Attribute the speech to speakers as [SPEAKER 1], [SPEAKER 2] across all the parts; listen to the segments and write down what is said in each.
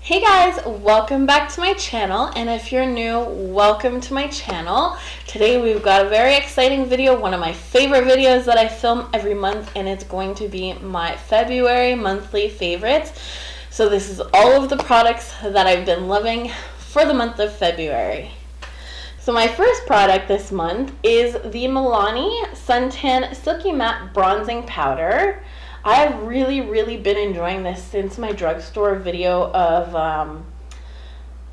[SPEAKER 1] Hey guys, welcome back to my channel, and if you're new, welcome to my channel. Today we've got a very exciting video, one of my favorite videos that I film every month, and it's going to be my February monthly favorites. So this is all of the products that I've been loving for the month of February. So my first product this month is the Milani Suntan Silky Matte Bronzing Powder. I've really been enjoying this since my drugstore video of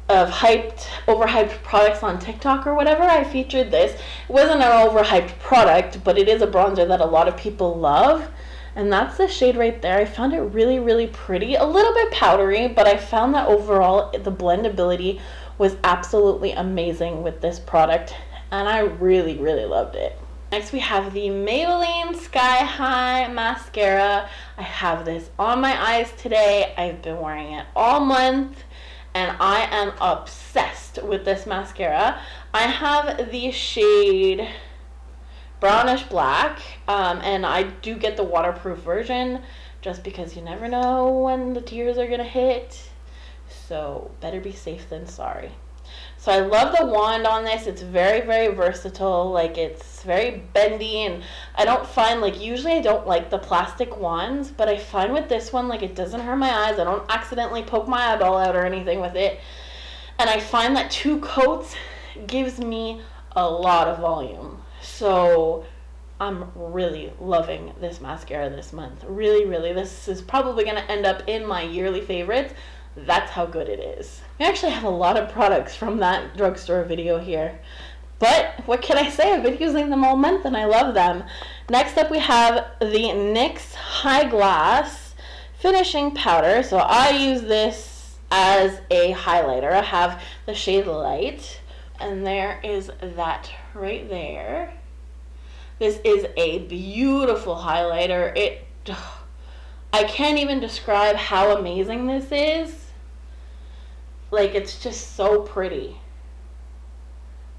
[SPEAKER 1] overhyped products on TikTok or whatever. I featured this. It wasn't an overhyped product, but it is a bronzer that a lot of people love. And that's the shade right there. I found it really pretty. A little bit powdery, but I found that overall the blendability was absolutely amazing with this product. And I really loved it. Next we have the Maybelline Sky High Mascara. I have this on my eyes today. I've been wearing it all month and I am obsessed with this mascara. I have the shade Brownish Black and I do get the waterproof version just because you never know when the tears are gonna hit. So better be safe than sorry. So I love the wand on this. It's very versatile. Like, it's very bendy, and I don't find, like, usually I don't like the plastic wands, but I find with this one, like, it doesn't hurt my eyes. I don't accidentally poke my eyeball out or anything with it. And I find that 2 coats gives me a lot of volume. So I'm really loving this mascara this month. Really. This is probably going to end up in my yearly favorites. That's how good it is. I actually have a lot of products from that drugstore video here. But what can I say? I've been using them all month and I love them. Next up we have the NYX High Glass Finishing Powder. So I use this as a highlighter. I have the shade Light. And there is that right there. This is a beautiful highlighter. I can't even describe how amazing this is. Like, it's just so pretty.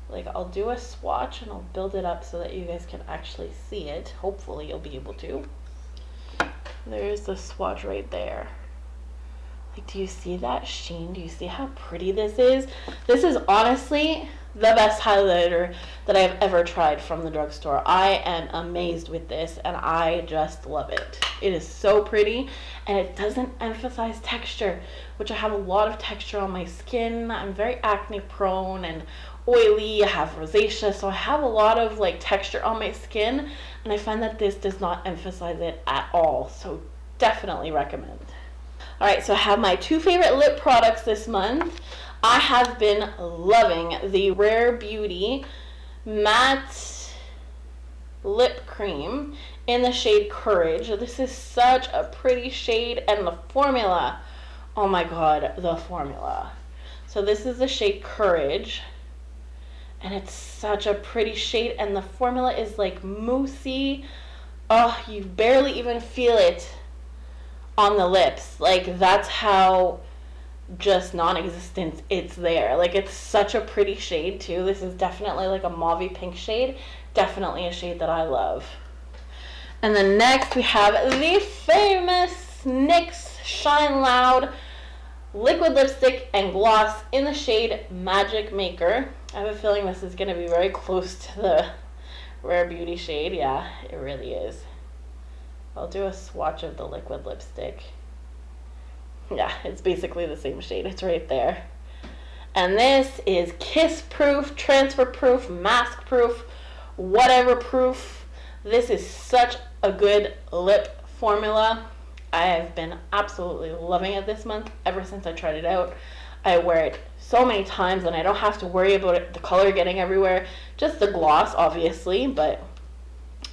[SPEAKER 1] Like, I'll do a swatch and I'll build it up so that you guys can actually see it. Hopefully you'll be able to. There's the swatch right there. Like, do you see that sheen? Do you see how pretty this is? This is honestly the best highlighter that I've ever tried from the drugstore. I am amazed with this and I just love it. It is so pretty and it doesn't emphasize texture, which I have a lot of texture on my skin. I'm very acne prone and oily. I have rosacea, so I have a lot of like texture on my skin, and I find that this does not emphasize it at all. So definitely recommend. Alright, so I have my 2 favorite lip products this month. I have been loving the Rare Beauty Matte Lip Cream in the shade Courage. This is such a pretty shade, and the formula, oh my god, the formula. So this is the shade Courage, and it's such a pretty shade, and the formula is like moussey. Oh, you barely even feel it on the lips. Like, that's how just non-existent it's there. Like, it's such a pretty shade too. This is definitely like a mauvey pink shade. Definitely a shade that I love. And then next we have the famous NYX Shine Loud liquid lipstick and gloss in the shade Magic Maker. I have a feeling this is going to be very close to the Rare Beauty shade. Yeah, it really is. I'll do a swatch of the liquid lipstick. Yeah, it's basically the same shade. It's right there. And this is kiss proof, transfer proof, mask proof, whatever proof. This is such a good lip formula. I have been absolutely loving it this month ever since I tried it out. I wear it so many times and I don't have to worry about it, the color getting everywhere. Just the gloss, obviously, but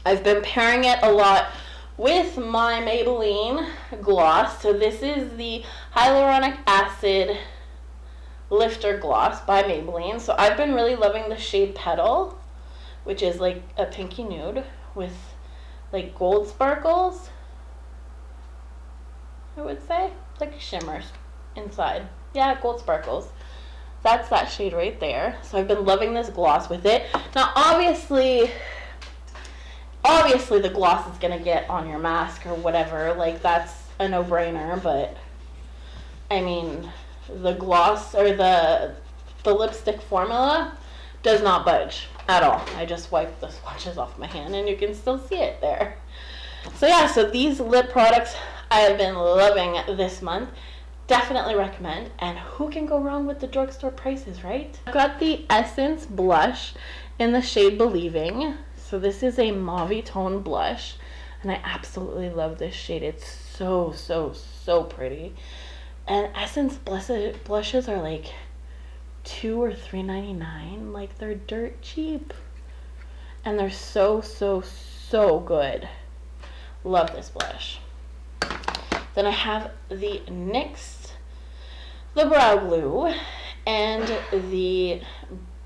[SPEAKER 1] I've been pairing it a lot with my Maybelline gloss. So this is the Hyaluronic Acid Lifter Gloss by Maybelline. So I've been really loving the shade Petal, which is like a pinky nude with like gold sparkles, I would say, like shimmers inside. Yeah, gold sparkles. That's that shade right there. So I've been loving this gloss with it. Now obviously the gloss is gonna get on your mask or whatever, like that's a no-brainer, but I mean, the gloss or the lipstick formula does not budge at all. I just wiped the swatches off my hand and you can still see it there. So yeah, so these lip products I have been loving this month. Definitely recommend, and who can go wrong with the drugstore prices, right? I've got the Essence blush in the shade Believing. So this is a mauve tone blush, and I absolutely love this shade. It's so, so, so pretty. And Essence blushes are like $2 or $3.99. Like, they're dirt cheap. And they're so, so, so good. Love this blush. Then I have the NYX, the brow glue, and the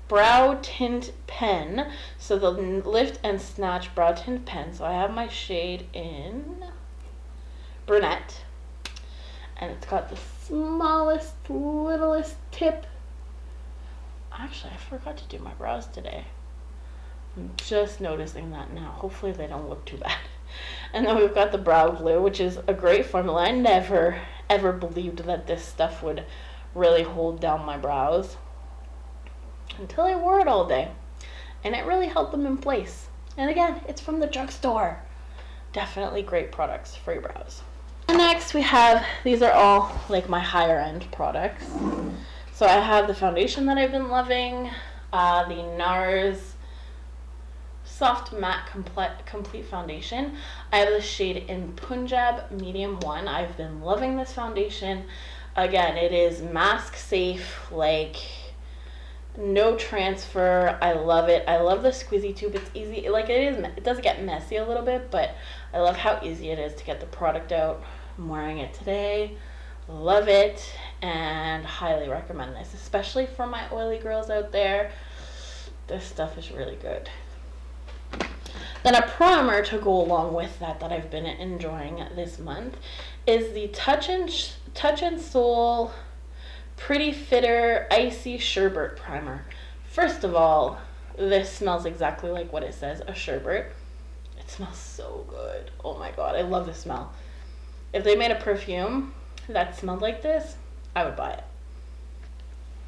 [SPEAKER 1] brow tint pen. So the Lift and Snatch brow tint pen. So I have my shade in Brunette. And it's got the smallest, littlest tip. Actually, I forgot to do my brows today. I'm just noticing that now. Hopefully they don't look too bad. And then we've got the brow glue, which is a great formula. I never, ever believed that this stuff would really hold down my brows until I wore it all day. And it really held them in place. And again, it's from the drugstore. Definitely great products for your brows. And next we have, these are all like my higher end products. So I have the foundation that I've been loving, the NARS Soft Matte Complete Foundation. I have the shade in Punjab Medium 1. I've been loving this foundation. Again, it is mask safe, like no transfer. I love it. I love the squeezy tube. It's easy. Like, it does get messy a little bit, but I love how easy it is to get the product out. I'm wearing it today. Love it, and highly recommend this, especially for my oily girls out there. This stuff is really good. Then a primer to go along with that I've been enjoying this month is the Touch and Soul Pretty Fitter Icy Sherbet Primer. First of all, this smells exactly like what it says, a sherbet. It smells so good. Oh my god, I love the smell. If they made a perfume that smelled like this, I would buy it.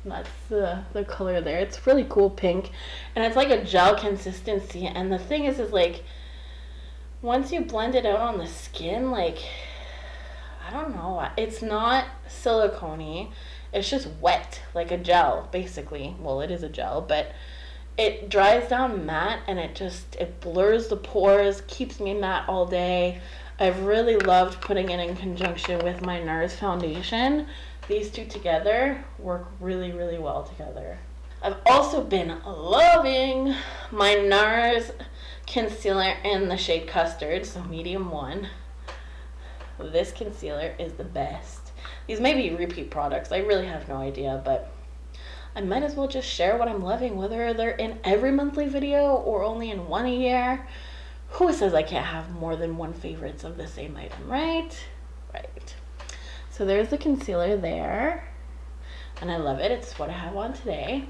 [SPEAKER 1] That's the color there. It's really cool pink, and it's like a gel consistency. And the thing is like, once you blend it out on the skin, like, I don't know, it's not silicone-y. It's just wet, like a gel, basically. Well, it is a gel, but it dries down matte, and it blurs the pores, keeps me matte all day. I've really loved putting it in conjunction with my NARS foundation. These two together work really, really well together. I've also been loving my NARS concealer in the shade Custard, so Medium 1. This concealer is the best. These may be repeat products. I really have no idea, but I might as well just share what I'm loving, whether they're in every monthly video or only in one a year. Who says I can't have more than one favorites of the same item, right? Right. So there's the concealer there, and I love it. It's what I have on today.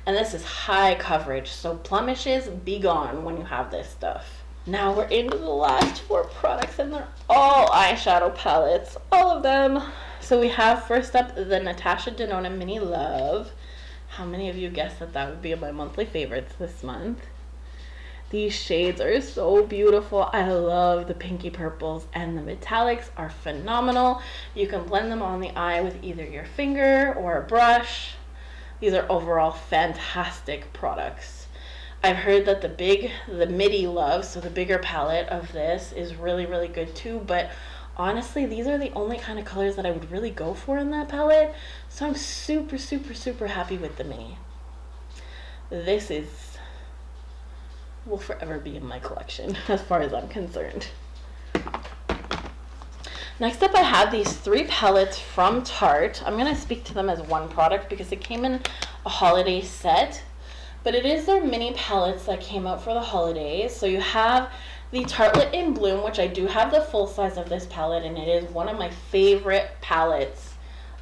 [SPEAKER 1] And this is high coverage, so blemishes be gone when you have this stuff. Now we're into the last 4 products, and they're all eyeshadow palettes, all of them. So we have first up the Natasha Denona Mini Love. How many of you guessed that would be my monthly favorites this month? These shades are so beautiful. I love the pinky purples, and the metallics are phenomenal. You can blend them on the eye with either your finger or a brush. These are overall fantastic products. I've heard that the Midi Love, so the bigger palette of this, is really, really good too, but honestly, these are the only kind of colors that I would really go for in that palette, so I'm super, super, super happy with the Mini. This will forever be in my collection as far as I'm concerned. Next up, I have these 3 palettes from Tarte. I'm going to speak to them as one product because it came in a holiday set, but it is their mini palettes that came out for the holidays. So you have the Tartelette in Bloom, which I do have the full size of this palette, and it is one of my favorite palettes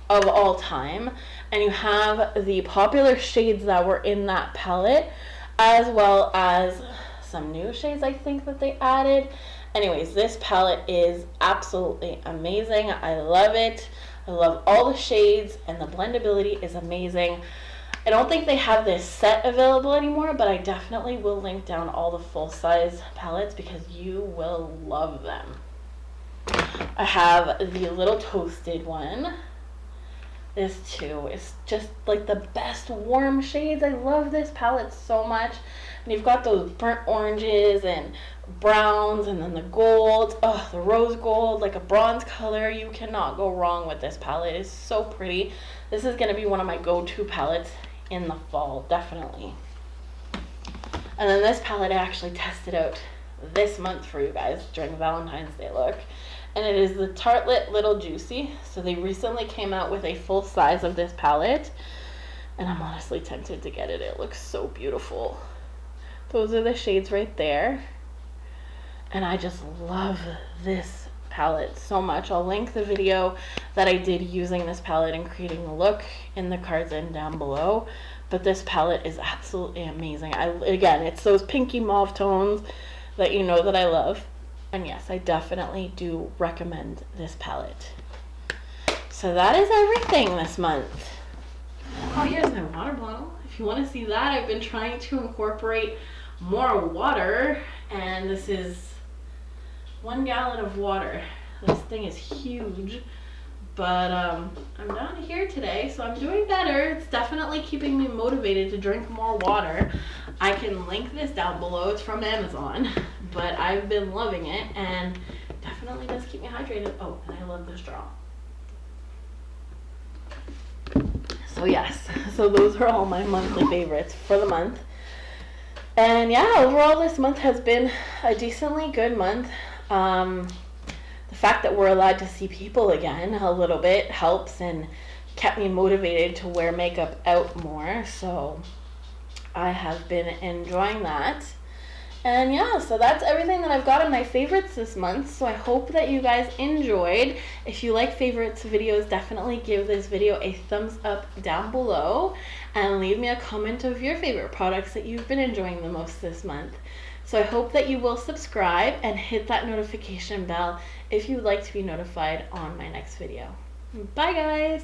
[SPEAKER 1] of all time. And you have the popular shades that were in that palette, as well as some new shades I think that they added. Anyways, this palette is absolutely amazing. I love it. I love all the shades, and the blendability is amazing. I don't think they have this set available anymore, but I definitely will link down all the full-size palettes because you will love them. I have the little toasted one. This too is just like the best warm shades. I love this palette so much. And you've got those burnt oranges and browns, and then the gold, oh, the rose gold, like a bronze color. You cannot go wrong with this palette. It's so pretty. This is going to be one of my go-to palettes in the fall, definitely. And then this palette I actually tested out this month for you guys during Valentine's Day look, and it is the Tartelette Little Juicy. So they recently came out with a full size of this palette, and I'm honestly tempted to get it. It looks so beautiful. Those are the shades right there, and I just love this palette so much. I'll link the video that I did using this palette and creating the look in the cards and down below, but this palette is absolutely amazing. Again, it's those pinky mauve tones that you know that I love, and yes, I definitely do recommend this palette. So that is everything this month. Oh, here's my water bottle. If you want to see that, I've been trying to incorporate more water, and this is 1 gallon of water. This thing is huge, but I'm down here today, so I'm doing better. It's definitely keeping me motivated to drink more water. I can link this down below. It's from Amazon, but I've been loving it, and definitely does keep me hydrated. Oh, and I love the straw. So yes, so those are all my monthly favorites for the month. And yeah, overall this month has been a decently good month. The fact that we're allowed to see people again a little bit helps and kept me motivated to wear makeup out more. So I have been enjoying that. And yeah, so that's everything that I've got in my favorites this month. So I hope that you guys enjoyed. If you like favorites videos, definitely give this video a thumbs up down below and leave me a comment of your favorite products that you've been enjoying the most this month. So I hope that you will subscribe and hit that notification bell if you'd like to be notified on my next video. Bye guys!